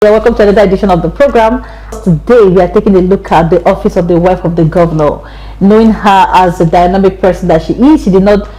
Welcome to another edition of the program. Today we are taking a look at the office of the wife of the governor. Knowing her as a dynamic person that she is, she did not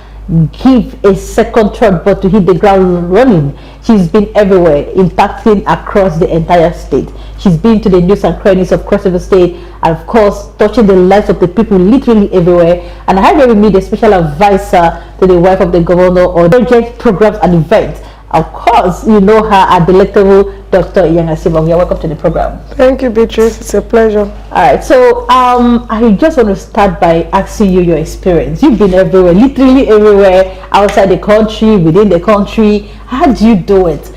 give a second thought but to hit the ground running. She's been everywhere, impacting across the entire state. She's been to the nooks and crannies of Cross River State and of course touching the lives of the people literally everywhere. And I have here with me the special advisor to the wife of the governor on project, programs and events. Of course, you know her at the delectable Dr. ASIBONG. You're welcome to the program. Thank you, Beatrice. It's a pleasure. All right. So, I just want to start by asking you your experience. You've been everywhere, literally everywhere, outside the country, within the country. How do you do it?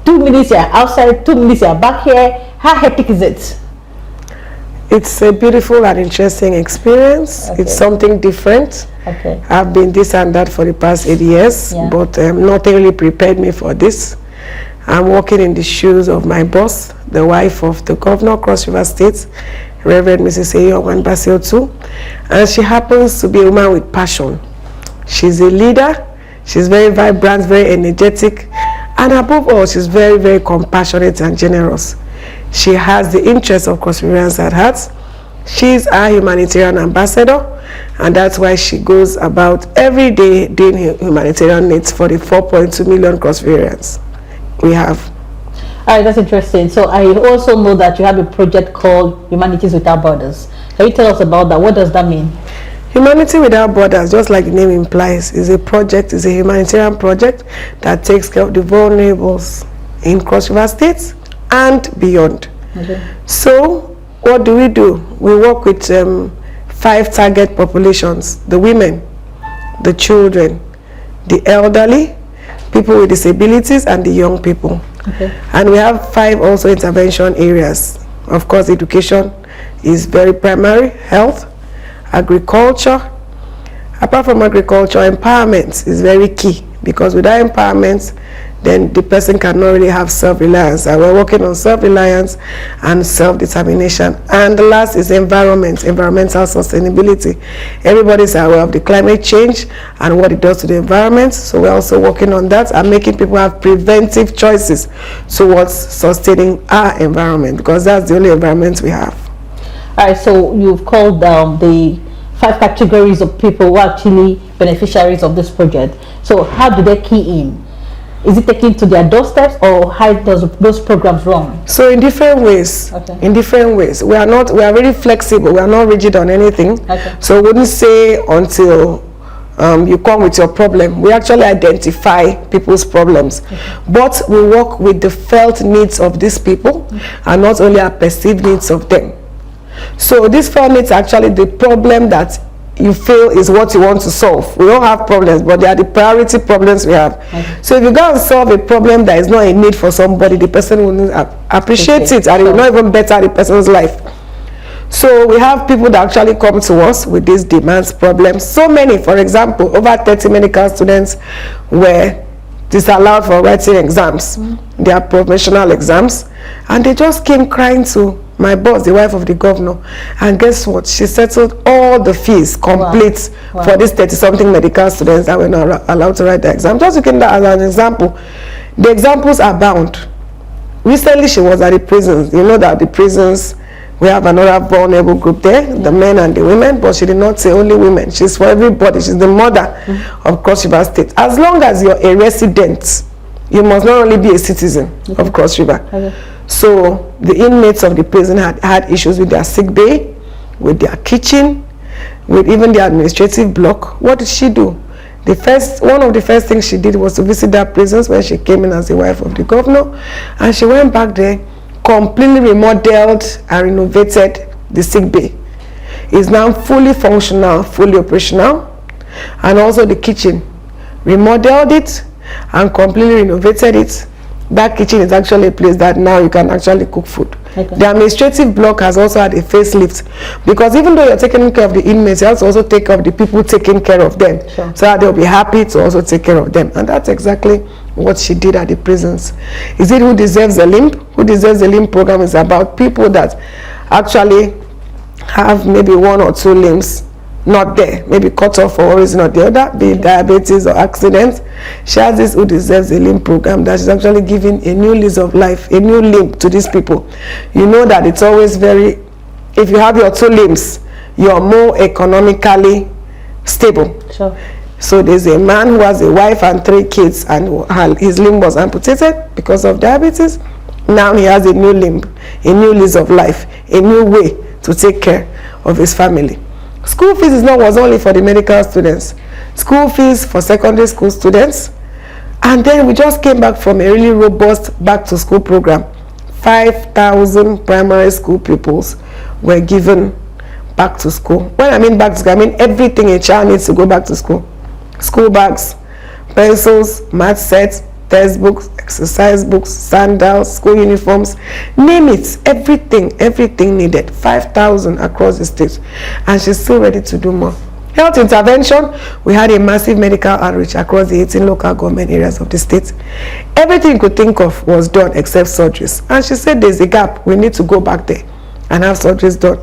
2 minutes you're outside, 2 minutes you're back here. How hectic is it? It's a beautiful and interesting experience. Okay. It's something different. Okay. I've been this and that for the past 8 years, but nothing really prepared me for this. I'm walking in the shoes of my boss, the wife of the governor, Cross River State, Reverend Mrs. Eyoanwan Bassey Otu, and she happens to be a woman with passion. She's a leader. She's very vibrant, very energetic, and above all, she's very, very compassionate and generous. She has the interests of Cross Riverians at heart. She's our humanitarian ambassador, and that's why she goes about every day doing humanitarian needs for the 4.2 million Cross Riverians we have. All right, that's interesting. So I also know that you have a project called Humanities Without Borders. Can you tell us about that? What does that mean? Humanity Without Borders, just like the name implies, is a project, is a humanitarian project that takes care of the vulnerables in Cross River State and beyond. Okay. So what do? We work with 5 target populations: the women, the children, the elderly, people with disabilities, and the young people. Okay. And we have 5 also intervention areas. Of course, education is very primary, health, agriculture. Apart from agriculture, empowerment is very key, because without empowerment, then the person cannot really have self-reliance. And we're working on self-reliance and self-determination. And the last is environment, environmental sustainability. Everybody's aware of the climate change and what it does to the environment. So we're also working on that and making people have preventive choices towards sustaining our environment, because that's the only environment we have. All right, so you've called the 5 categories of people who are actually beneficiaries of this project. So how do they key in? Is it taken to their doorsteps, or how does those programs run? So in different ways. Okay. In different ways. We are very flexible. We are not rigid on anything. Okay. So we wouldn't say until you come with your problem. We actually identify people's problems. Okay. But we work with the felt needs of these people, and not only our perceived needs of them. So these felt needs are actually the problem that you feel is what you want to solve. We don't have problems, but they are the priority problems we have. Okay. So if you go and solve a problem that is not a need for somebody, the person will appreciate it, and it will not even better the person's life. So we have people that actually come to us with these demands, problems. So many, for example, over 30 medical students were disallowed for writing exams, their professional exams, and they just came crying to my boss, the wife of the governor, and guess what? She settled all the fees complete for these 30-something medical students that were not allowed to write the exam. Just looking at that as an example. The examples are bound. Recently, she was at the prisons. You know that the prisons, we have another vulnerable group there, the men and the women, but she did not say only women. She's for everybody. She's the mother of Cross River State. As long as you're a resident, you must not only be a citizen of Cross River. Okay. So the inmates of the prison had issues with their sick bay, with their kitchen, with even the administrative block. What did she do? One of the first things she did was to visit their prisons when she came in as the wife of the governor, and she went back there, completely remodeled and renovated the sick bay. It's now fully functional, fully operational, and also the kitchen. Remodeled it and completely renovated it. That kitchen is actually a place that now you can actually cook food. Okay. The administrative block has also had a facelift, because even though you're taking care of the inmates, you have to also take care of the people taking care of them, so that they'll be happy to also take care of them. And that's exactly what she did at the prisons. Is it Who Deserves a Limb? Who Deserves a Limb program is about people that actually have maybe 1 or 2 limbs not there, maybe cut off for one reason or the other, be it diabetes or accident. She has this Who Deserves a Limb program that she's actually giving a new lease of life, a new limb to these people. You know that it's always very, if you have your 2 limbs, you're more economically stable. Sure. So there's a man who has a wife and 3 kids, and his limb was amputated because of diabetes. Now he has a new limb, a new lease of life, a new way to take care of his family. School fees was only for the medical students. School fees for secondary school students. And then we just came back from a really robust back to school program. 5,000 primary school pupils were given back to school. When I mean back to school, I mean everything a child needs to go back to school. School bags, pencils, math sets, textbooks, exercise books, sandals, school uniforms, name it, everything needed. 5,000 across the state, and she's still ready to do more. Health intervention, we had a massive medical outreach across the 18 local government areas of the state. Everything you could think of was done except surgeries, and she said there's a gap, we need to go back there and have surgeries done.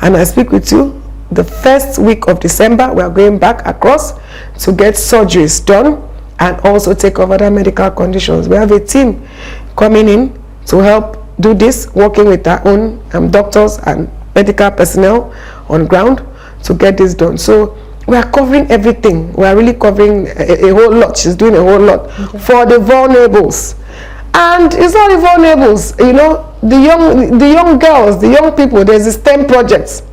And I speak with you, the first week of December, we are going back across to get surgeries done and also take over the medical conditions. We have a team coming in to help do this, working with our own doctors and medical personnel on ground to get this done. So we are covering everything. We are really covering a whole lot. She's doing a whole lot for the vulnerables. And it's not the vulnerables, you know, the young girls, the young people. There's the STEM projects.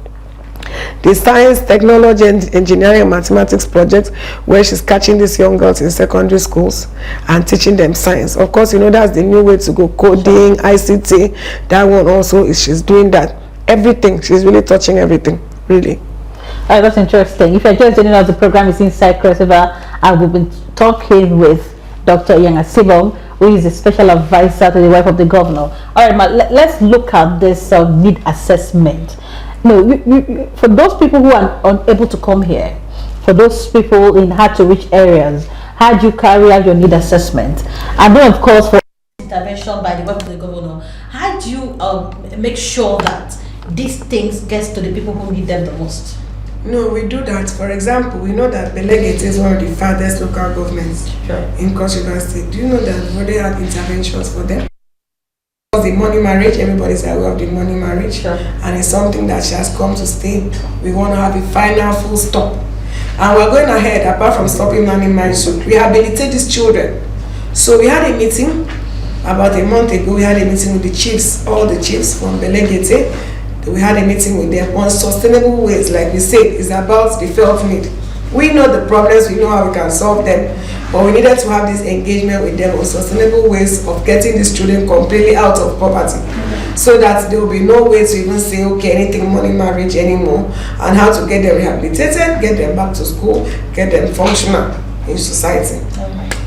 The science, technology, and engineering and mathematics project, where she's catching these young girls in secondary schools and teaching them science. Of course, you know, that's the new way to go. Coding, ICT, that one also is, she's doing that. Everything, she's really touching everything, really. All right, that's interesting. If you're just joining us, the program is Inside Crossover, and we've been talking with Dr. ASIBONG, who is a special advisor to the wife of the governor. All right, let's look at this need assessment. No, for those people who are unable to come here, for those people in hard-to-reach areas, how do you carry out your need assessment? And then, of course, for intervention by the wife of the governor, how do you make sure that these things get to the people who need them the most? No, we do that. For example, we know that Belegete is one of the farthest local governments in Cross River State. Do you know that we already had interventions for them? The money marriage, everybody's aware of the money marriage, and it's something that she has come to stay. We want to have a final full stop, and we're going ahead. Apart from stopping money marriage, to rehabilitate these children. So we had a meeting about a month ago. We had a meeting with the chiefs, all the chiefs from Belegete. We had a meeting with them on sustainable ways. Like we said, it's about the felt need. We know the problems, we know how we can solve them, but we needed to have this engagement with them on sustainable ways of getting these children completely out of poverty, so that there will be no way to even say, okay, anything money marriage anymore, and how to get them rehabilitated, get them back to school, get them functional in society.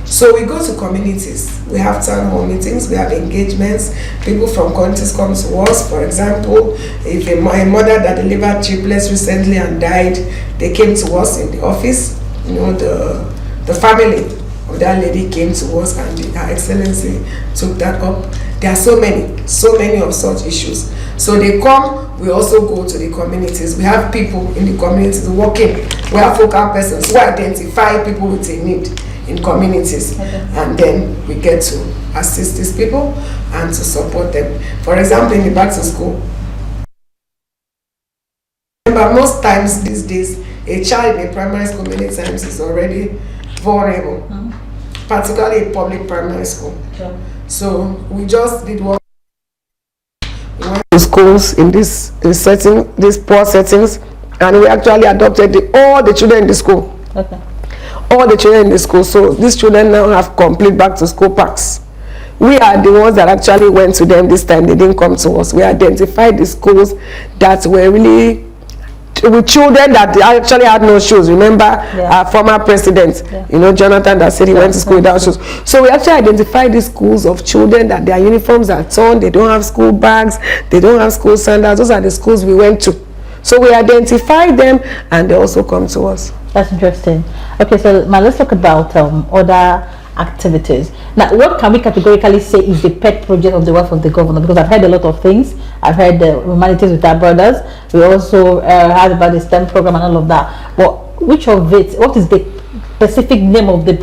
So we go to communities, we have town hall meetings, we have engagements, people from countries come to us. For example, if a mother that delivered triplets recently and died, they came to us in the office. You know, the family of that lady came to us, and Her Excellency took that up. There are so many of such issues. So they come, we also go to the communities. We have people in the communities working. We have focal persons who identify people with a need in communities, and then we get to assist these people and to support them. For example, in the back to school, remember, most times these days, a child in a primary school many times is already vulnerable, particularly in public primary school. So we just did work. We went to schools in these poor settings, and we actually adopted all the children in the school. All the children in the school. So these children now have complete back to school packs. We are the ones that actually went to them this time. They didn't come to us. We identified the schools that were really with children that actually had no shoes. Remember our former president, you know, Jonathan, that said he went to school without shoes. So we actually identified these schools of children that their uniforms are torn, they don't have school bags, they don't have school sandals. Those are the schools we went to. So we identified them, and they also come to us. That's interesting. Okay, so now let's talk about other activities. Now, what can we categorically say is the pet project of the wife of the governor? Because I've heard a lot of things. I've heard the humanities with our brothers. We also heard about the STEM program and all of that. But which of it? What is the specific name of the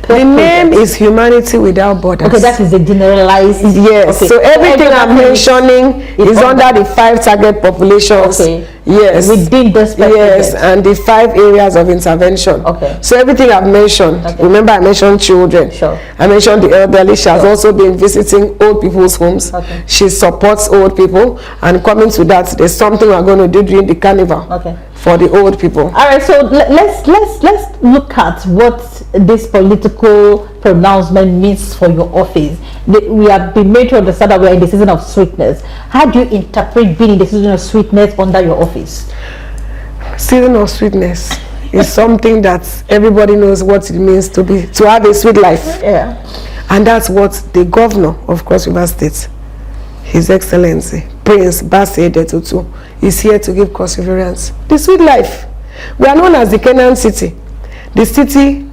name is Humanity Without Borders. Okay, that is a generalized. Yes. Okay. So everything I'm mentioning is under the 5 target populations. Okay. Yes. Within the yes, and the 5 areas of intervention. Okay. So everything I've mentioned. Okay. Remember, I mentioned children. Sure. I mentioned the elderly. She has also been visiting old people's homes. Okay. She supports old people, and coming to that, there's something we're going to do during the carnival. Okay. For the old people. All right, so let's look at what this political pronouncement means for your office. We have been made to understand that we are in the season of sweetness. How do you interpret being in the season of sweetness under your office? Season of sweetness is something that everybody knows what it means to have a sweet life. Yeah. And that's what the governor of Cross River State, His Excellency Prince Bassey Otu, is here to give perseverance. The sweet life. We are known as the Canaan city, the city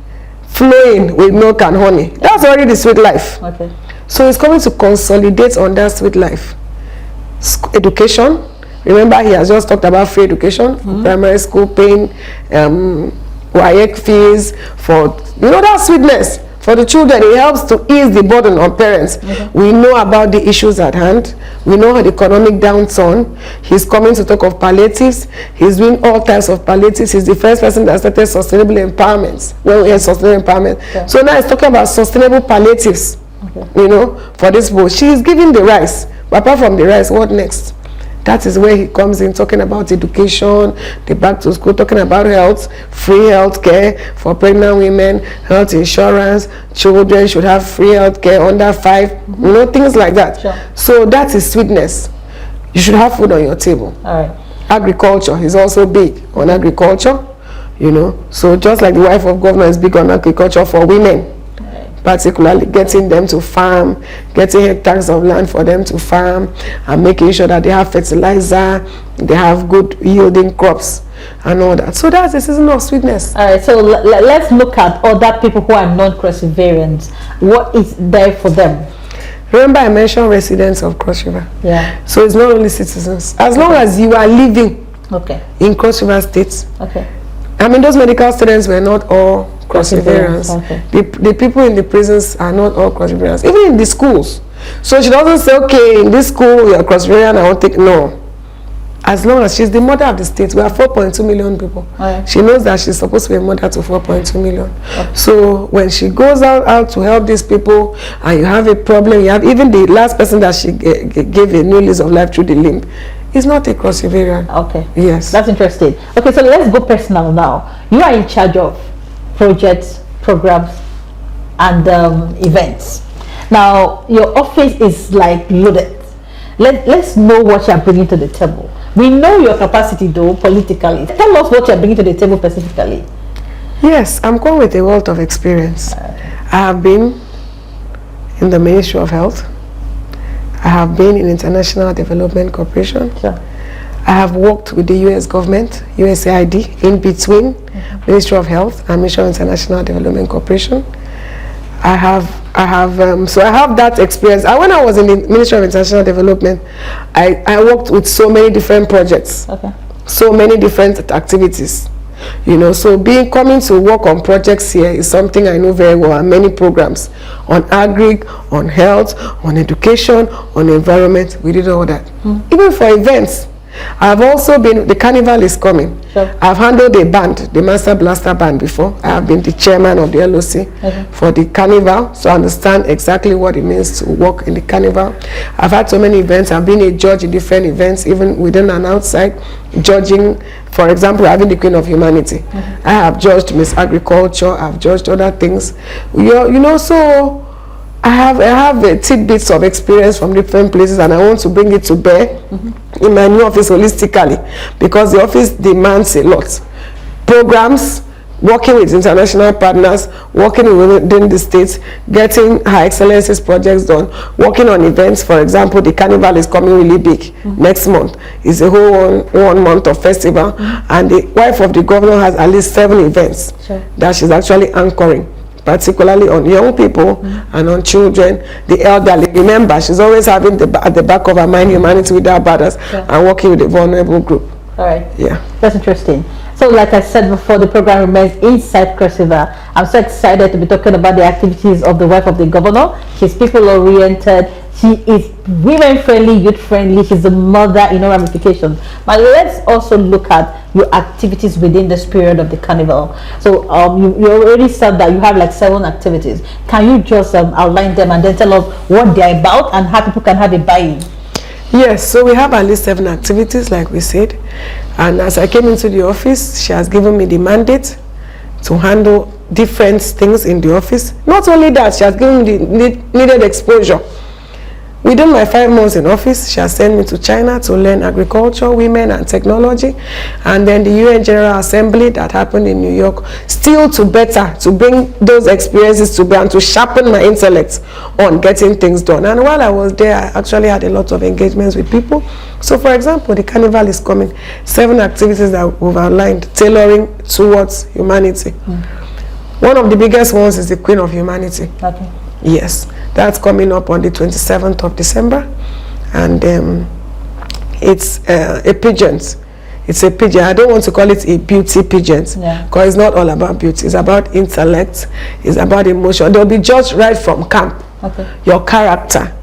flowing with milk and honey. That's already the sweet life. Okay. So it's coming to consolidate on that sweet life. Education. Remember, he has just talked about free education, primary school, paying WAEC fees for that sweetness. For the children, it helps to ease the burden on parents. We know about the issues at hand. We know the economic downturn. He's coming to talk of palliatives. He's doing all types of palliatives. He's the first person that started sustainable empowerment. When we had sustainable empowerment. Okay. So now he's talking about sustainable palliatives, for this boat. She is giving the rice. But apart from the rice, what next? That is where he comes in, talking about education, the back to school, talking about health, free health care for pregnant women, health insurance, children should have free health care under 5, things like that. Sure. So that is sweetness. You should have food on your table. All right. Agriculture is also big on agriculture, So just like the wife of governor is big on agriculture for women. Particularly getting them to farm, getting hectares of land for them to farm, and making sure that they have fertilizer, they have good yielding crops and all that. So that's the season of sweetness. All right, so let's look at other people who are non-Cross Riverians. What is there for them? Remember, I mentioned residents of Cross River. Yeah. So it's not only citizens. As long as you are living in Cross River State. Okay. I mean, those medical students were not all Cross Riverians. Okay. The people in the prisons are not all Cross Riverians, even in the schools. So she doesn't say, okay, in this school you're Cross Riverian, I won't take. No. As long as she's the mother of the state, we are 4.2 million people. Right. She knows that she's supposed to be a mother to 4.2 million. Okay. So when she goes out to help these people, and you have a problem, you have even the last person that she gave a new lease of life through the limb, is not a Cross Riverian. Okay. Yes. That's interesting. Okay, so let's go personal now. You are in charge of projects, programs, and events. Now, your office is like loaded. Let's know what you are bringing to the table. We know your capacity, though, politically. Tell us what you are bringing to the table specifically. Yes, I'm going with a wealth of experience. I have been in the Ministry of Health. I have been in International Development Corporation. Sure. I have worked with the U.S. government, USAID, in between Ministry of Health and Mission International Development Corporation. So I have that experience. And when I was in the Ministry of International Development, I worked with so many different projects, so many different activities. So coming to work on projects here is something I know very well, and many programs on agri, on health, on education, on environment. We did all that. Even for events, I've also been, the carnival is coming. Sure. I've handled a band, the Master Blaster Band, before. I have been the chairman of the LOC for the carnival, so I understand exactly what it means to work in the carnival. I've had so many events. I've been a judge in different events, even within and outside, judging. For example, having the Queen of Humanity. I have judged Miss Agriculture. I've judged other things. So I have tidbits of experience from different places, and I want to bring it to bear in my new office holistically, because the office demands a lot. Programs, working with international partners, working within the states, getting Her Excellency's projects done, working on events. For example, the carnival is coming really big next month. It's a whole one month of festival, and the wife of the governor has at least 7 events that she's actually anchoring particularly on young people and on children, the elderly. Remember, she's always having at the back of her mind humanity with our brothers and working with the vulnerable group. All right. Yeah. That's interesting. So like I said before, the program remains inside Cross River. I'm so excited to be talking about the activities of the wife of the governor. She's people-oriented. She is women-friendly, youth-friendly. She's a mother in all ramifications. But let's also look at your activities within this period of the carnival. So you already said that you have like 7 activities. Can you just outline them and then tell us what they're about and how people can have a buy-in? Yes, so we have at least 7 activities, like we said. And as I came into the office, she has given me the mandate to handle different things in the office. Not only that, she has given me the needed exposure. Within my 5 months in office, she has sent me to China to learn agriculture, women and technology, and then the UN General Assembly that happened in New York, still to bring those experiences to bear and to sharpen my intellect on getting things done. And while I was there, I actually had a lot of engagements with people. So for example, the carnival is coming, 7 activities that we've outlined, tailoring towards humanity. One of the biggest ones is the Queen of Humanity. Okay. Yes, that's coming up on the 27th of December, and it's a pageant. It's a pageant. I don't want to call it a beauty pageant, because it's not all about beauty. It's about intellect. It's about emotion. They'll be judged right from camp. Okay. Your character,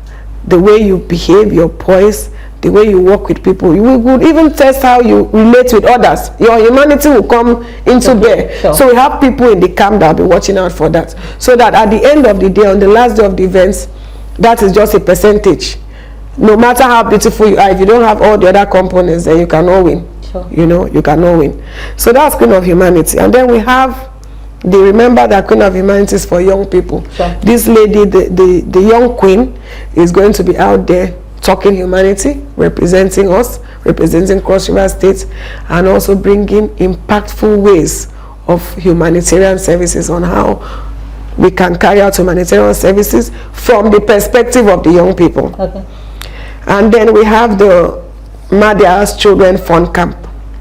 the way you behave, your poise, the way you work with people. You would even test how you relate with others. Your humanity will come into bear. Sure. So we have people in the camp that will be watching out for that. So that at the end of the day, on the last day of the events, that is just a percentage. No matter how beautiful you are, if you don't have all the other components, then you cannot win. Sure. You know, you cannot win. So that's Queen of Humanity. And then we have remember that Queen of Humanity is for young people. Sure. This lady, the young queen, is going to be out there talking humanity, representing us, representing Cross River State, and also bringing impactful ways of humanitarian services on how we can carry out humanitarian services from the perspective of the young people. Okay. And then we have the Madia's Children Fun Camp.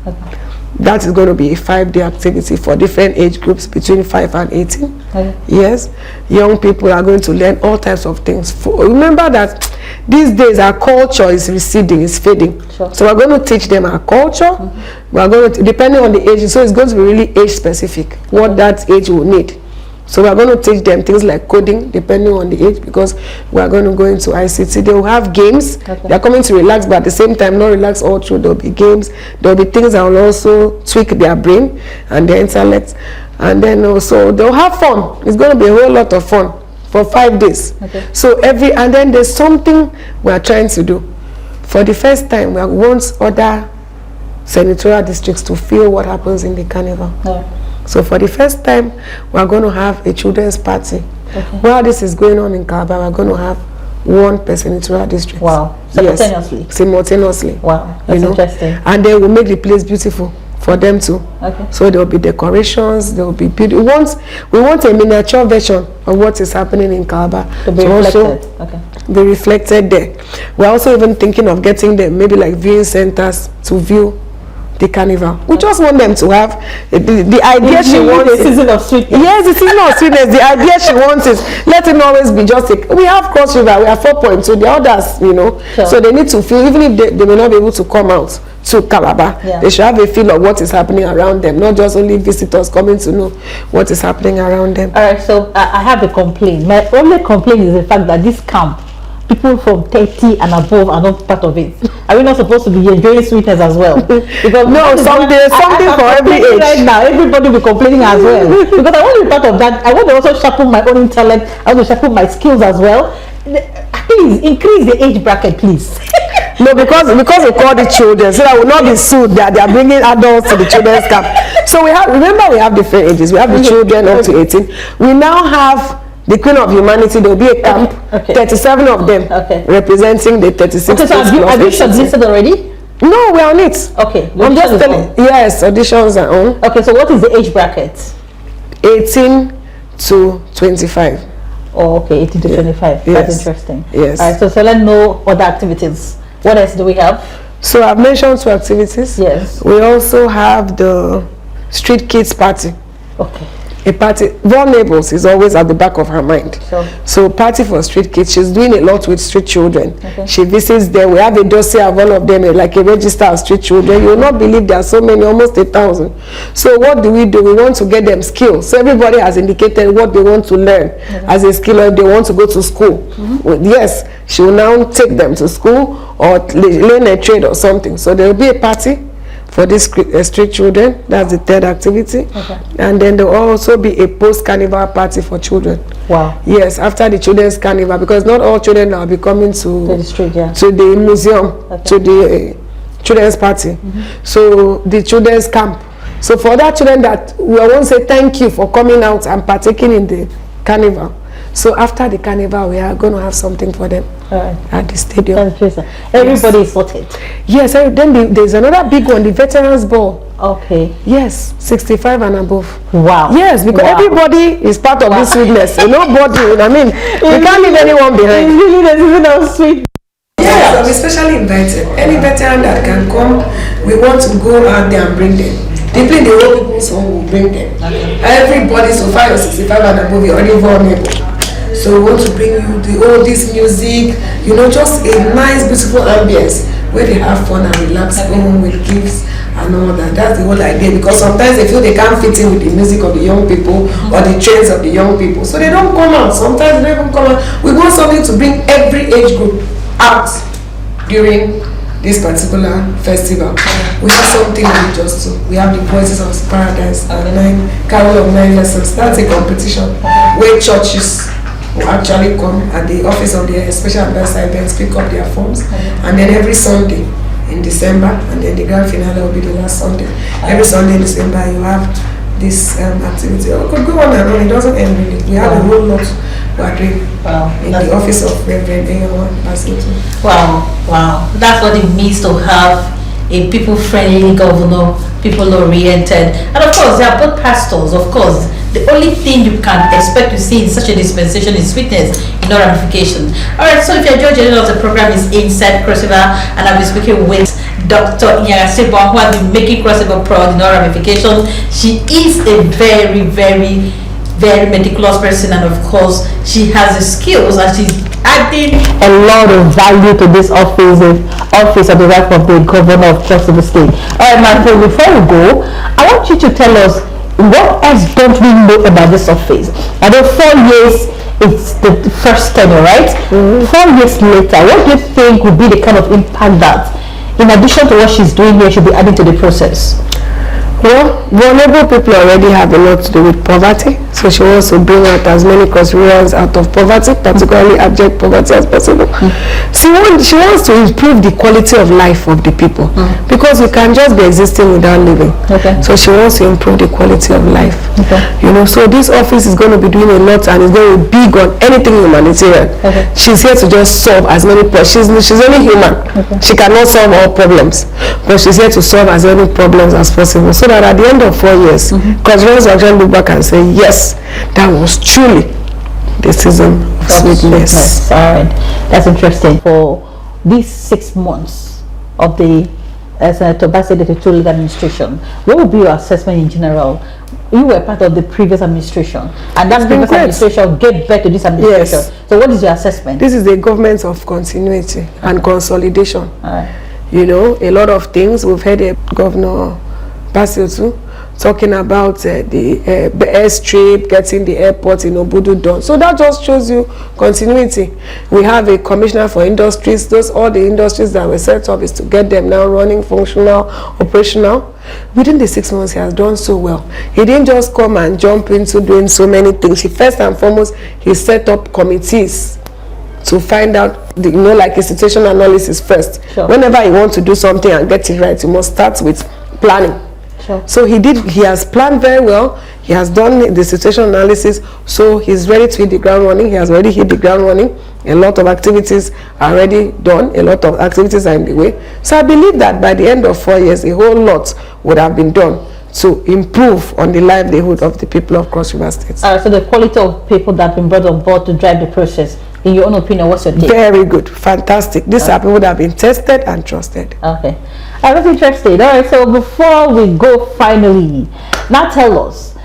Okay. That is going to be a 5-day activity for different age groups between 5 and 18. Okay. Yes, young people are going to learn all types of things. Remember that these days our culture is receding, is fading. Sure. So we're going to teach them our culture. We're going to, depending on the age, so it's going to be really age specific, what that age will need. So we're going to teach them things like coding, depending on the age, because we're going to go into ICT. They will have games. Okay. They're coming to relax, but at the same time, not relax all through. There'll be games. There'll be things that will also tweak their brain and their intellect. And then also, they'll have fun. It's going to be a whole lot of fun for 5 days. Okay. So and then there's something we're trying to do. For the first time, we want other senatorial districts to feel what happens in the carnival. Yeah. So for the first time, we're going to have a children's party. Okay. While this is going on in Calabar, we're going to have 1 per senatorial district. Wow. Simultaneously? Yes. Simultaneously. Wow. That's interesting. And then we'll make the place beautiful for them too. Okay. So there will be decorations, there will be beauty. We want a miniature version of what is happening in Calabar to be reflected. Be reflected there. We're also even thinking of getting them maybe like viewing centers to view the carnival. We just want them to have the idea she wants. The season of sweetness. Yes, the season of sweetness. The idea she wants is let it always be just we have Cross River, we have 4.2, the others, you know. Sure. So they need to feel, even if they may not be able to come out to Calabar, they should have a feel of what is happening around them, not just only visitors coming to know what is happening around them. All right, so I have a complaint. My only complaint is the fact that this camp, people from 30 and above are not part of it. Are we not supposed to be enjoying sweetness as well? Because no, there's something for every age. Right now, everybody will be complaining as well. Because I want to be part of that. I want to also sharpen my own intellect. I want to sharpen my skills as well. Please increase the age bracket, please. No, because we call the children, so that will not be sued that they are bringing adults to the children's camp. So we have different ages. We have the children up to 18. We now have the Queen of Humanity. There will be a camp, 37 of them, representing the 36. Okay, so have you shortlisted already? No, we're on it. Okay, I'm just telling. Yes, auditions are on. Okay, so what is the age bracket? 18 to 25. Oh, okay, 18 to 25. Yes. That's interesting. Yes. All right, so let's know other activities. What else do we have? So I've mentioned 2 activities. Yes. We also have the Street Kids Party. Okay. a party. Vulnerables is always at the back of her mind. Sure. So party for street kids, she's doing a lot with street children. Okay. She visits them. We have a dossier of all of them, like a register of street children. You will not believe there are so many, almost 1,000. So what do? We want to get them skills. So everybody has indicated what they want to learn as a skill, or if they want to go to school. Well, yes, she will now take them to school or learn a trade or something. So there will be a party for these street children. That's the third activity. Okay. And then there will also be a post-carnival party for children. Wow. Yes, after the children's carnival, because not all children will be coming to the street, to the museum, to the children's party. So the children's camp. So for that children that we want to say thank you for coming out and partaking in the carnival. So after the carnival, we are going to have something for them at the stadium. Everybody is sorted. Yes, then there's another big one, the Veterans Ball. Okay. Yes, 65 and above. Wow. Yes, because everybody is part of this sweetness. Nobody, I mean, we can't leave anyone behind. It's really there's no sweet. Yes, so we especially invited. Any veteran that can come, we want to go out there and bring them. People in the old people's home will bring them. Everybody, so far you're 65 and above, you're already vulnerable. So we want to bring you all this music, you know, just a nice, beautiful ambience where they have fun and relax home with gifts and all that. That's the whole idea, because sometimes they feel they can't fit in with the music of the young people or the trends of the young people. So they don't come out. Sometimes they don't even come out. We want something to bring every age group out during this particular festival. We have something religious too. We have the Voices of Paradise and Carol of 9 Lessons. That's a competition where churches will actually come at the office of the special ambassador events, pick up their forms, and then every Sunday in December, and then the grand finale will be the last Sunday. Every Sunday in December you have this activity. Oh, could go on and on. It doesn't end really. We have a whole lot we are doing in the office of Reverend Eyoanwan Bassey Otu. Wow. That's what it means to have a people-friendly governor, people-oriented, and of course they are both pastors. Of course, the only thing you can expect to see in such a dispensation is sweetness, no ramifications. All right, so if you're joining us, the program is Inside Crossover, and I'll be speaking with Dr. ASIBONG, who has been making crossover proud, no ramifications. She is a very, very, very meticulous person, and of course, she has the skills, and she's adding a lot of value to this office of the wife of the governor of Cross River State. All right, my friend, before we go, I want you to tell us what else don't we know about this office. I know 4 years it's the first tenure, right? 4 years later, what do you think would be the kind of impact that, in addition to what she's doing here, she'll be adding to the process? Well, vulnerable people already have a lot to do with poverty, so she wants to bring out as many Cross Rivers out of poverty, particularly abject poverty, as possible. She wants to improve the quality of life of the people, because you can just be existing without living. So she wants to improve the quality of life. You know, so this office is going to be doing a lot, and is going to be big on anything humanitarian. She's here to just solve as many problems. She's only human. She cannot solve all problems, but she's here to solve as many problems as possible. So that at the end of 4 years, Cross actually look back and say, yes, that was truly the season of sweetness. All right, that's interesting. For these 6 months of the Senator Bassey Otu administration, what would be your assessment in general? You were part of the previous administration, and that previous administration gave birth to this administration. Yes. So what is your assessment? This is a government of continuity and consolidation. You know, a lot of things. We've heard Governor Bassey Otu talking about the airstrip, getting the airport in Obudu done. So that just shows you continuity. We have a commissioner for industries. All the industries that were set up is to get them now running, functional, operational. Within the 6 months, he has done so well. He didn't just come and jump into doing so many things. First and foremost, he set up committees to find out, like institutional analysis first. Whenever you want to do something and get it right, you must start with planning. So he has planned very well. He has done the situation analysis, so he's ready to hit the ground running. He has already hit the ground running. A lot of activities are already done. A lot of activities are in the way. So I believe that by the end of 4 years, a whole lot would have been done to improve on the livelihood of the people of Cross River State. So the quality of people that have been brought on board to drive the process, in your own opinion, what's your take? Very good, fantastic. These are people that have been tested and trusted. Okay, I was interested. All right, so before we go, finally, now tell us,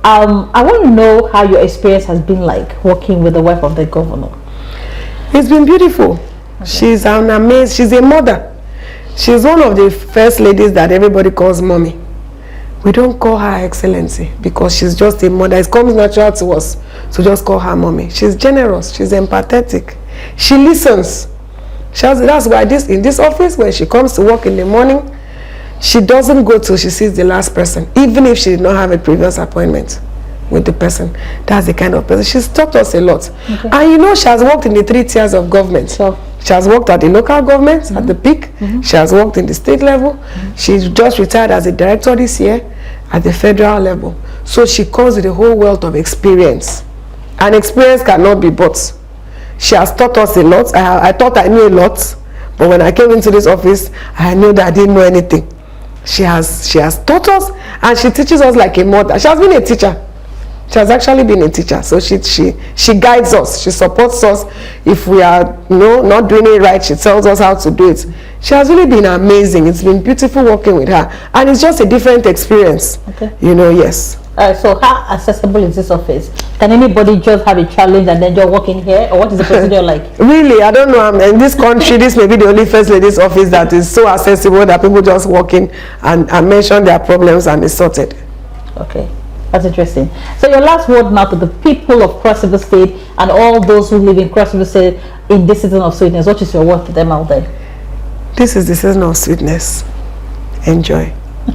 I want to know how your experience has been like working with the wife of the governor. It's been beautiful. Okay. She's an amazing, she's a mother. She's one of the first ladies that everybody calls mommy. We don't call her excellency because she's just a mother. It comes natural to us to just call her mommy. She's generous, she's empathetic, she listens. That's why in this office, when she comes to work in the morning, she doesn't go till she sees the last person, even if she did not have a previous appointment with the person. That's the kind of person. She's taught us a lot. Okay. And you know, she has worked in the 3 tiers of government. Sure. She has worked at the local government, at the peak. She has worked in the state level. She's just retired as a director this year at the federal level. So she comes with a whole wealth of experience. And experience cannot be bought. She has taught us a lot. I thought I knew a lot, but when I came into this office, I knew that I didn't know anything. She has taught us, and she teaches us like a mother. She has been a teacher. She has actually been a teacher. So she guides us. She supports us. If we are not doing it right, she tells us how to do it. She has really been amazing. It's been beautiful working with her, and it's just a different experience. Okay. Yes. So how accessible is this office? Can anybody just have a challenge and then just walk in here, or what is the procedure like? Really, I don't know. In this country, this may be the only first lady's office that is so accessible that people just walk in and mention their problems and it's sorted. Okay, that's interesting. So your last word now to the people of Cross River State and all those who live in Cross River State in this season of sweetness. What is your word to them out there? This is the season of sweetness. Enjoy.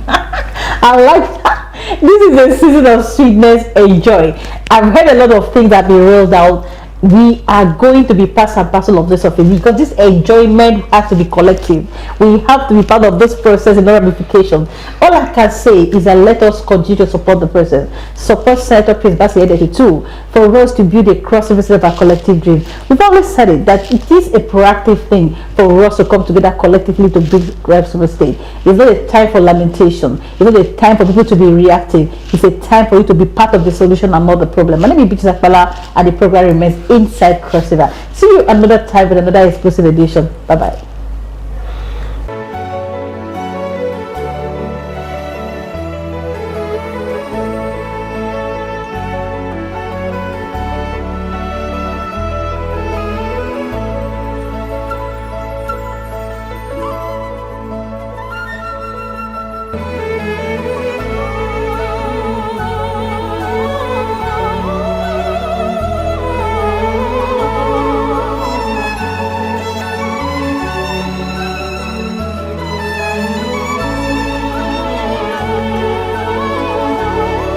I like that. This is the season of sweetness. Enjoy. I've heard a lot of things that be rolled out. We are going to be part and parcel of this office because this enjoyment has to be collective. We have to be part of this process in ramifications. All I can say is that let us continue to support the process. Support Senator Prince Bassey Otu for us to build a cross-river of our collective dream. We've always said it that it is a proactive thing for us to come together collectively to build Cross River State. It's not a time for lamentation. It's not a time for people to be reactive. It's a time for you to be part of the solution and not the problem. My name is Beatrice Akpala, and the program remains inside Cross River. See you another time with another exclusive edition. Bye bye.